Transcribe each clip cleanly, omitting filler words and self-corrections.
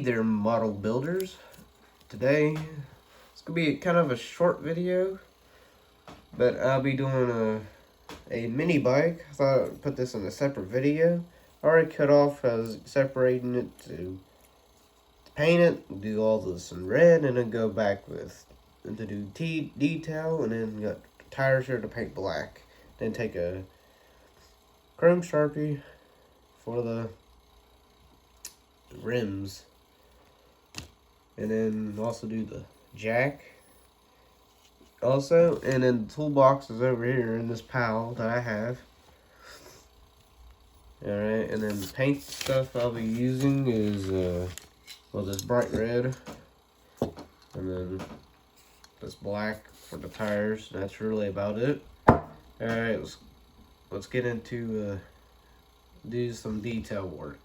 there, model builders. Today it's gonna be kind of a short video, but I'll be doing a mini bike. I thought I'd put this in a separate video. I already cut off as separating it to paint it, do all this in red, and then go back with to do detail, and then got tires here to paint black. Then take a chrome Sharpie for the rims, and then also do the jack also, and then the toolbox is over here in this pile that I have. Alright, and then the paint stuff I'll be using is well, this bright red, and then this black for the tires. That's really about it. Alright, let's get into do some detail work.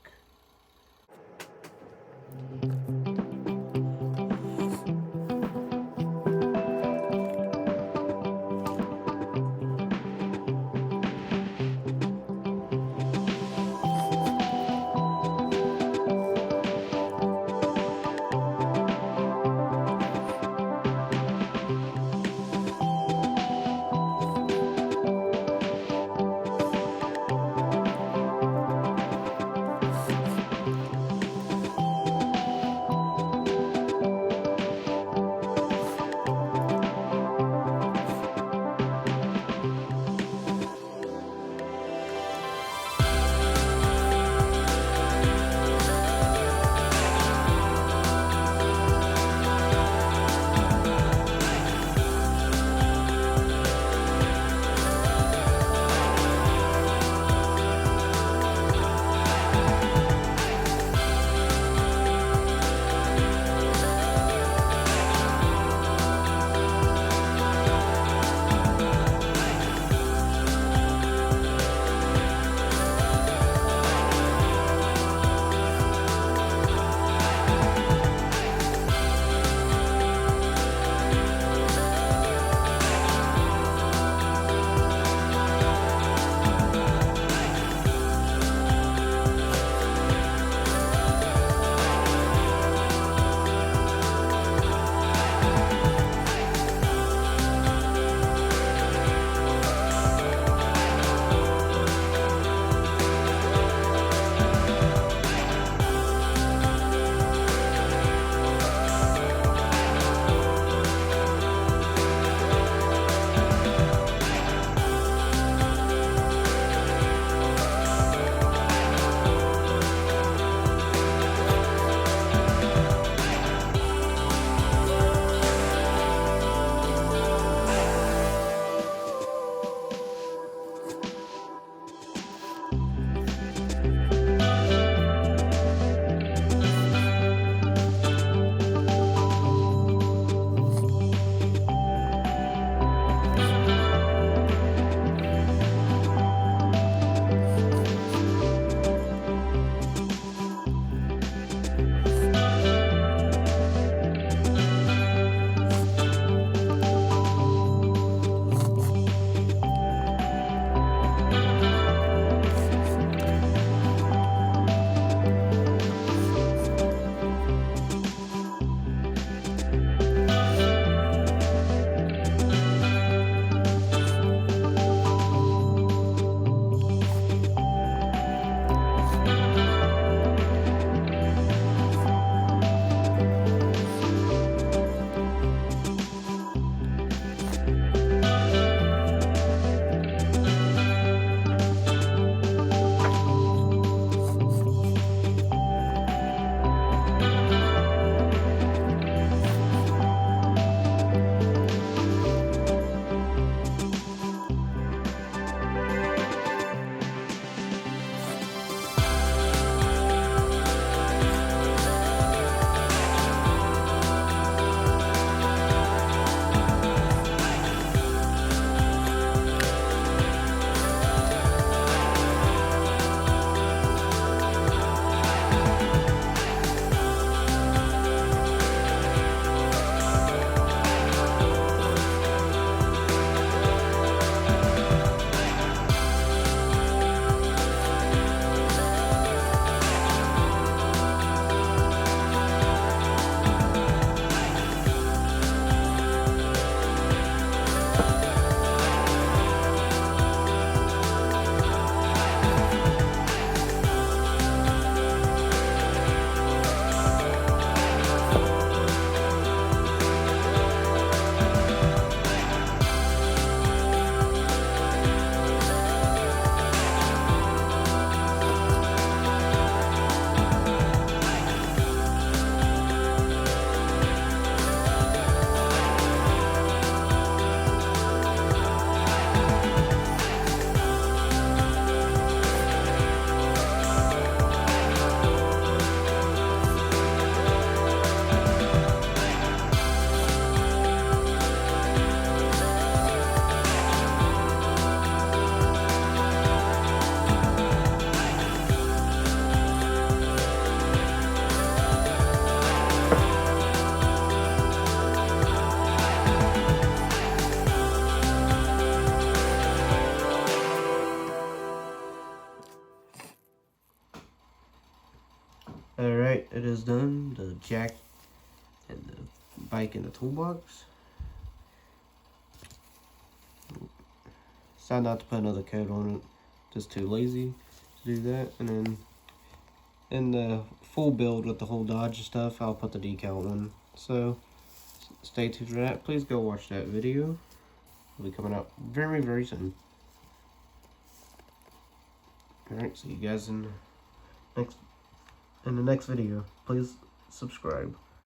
jack and the bike in the toolbox. Decided not to put another coat on it, just too lazy to do that. And then in the full build with the whole Dodge stuff, I'll put the decal on. So stay tuned for that. Please go watch that video. It'll be coming out very, very soon. Alright, see you guys in the next video. Please subscribe.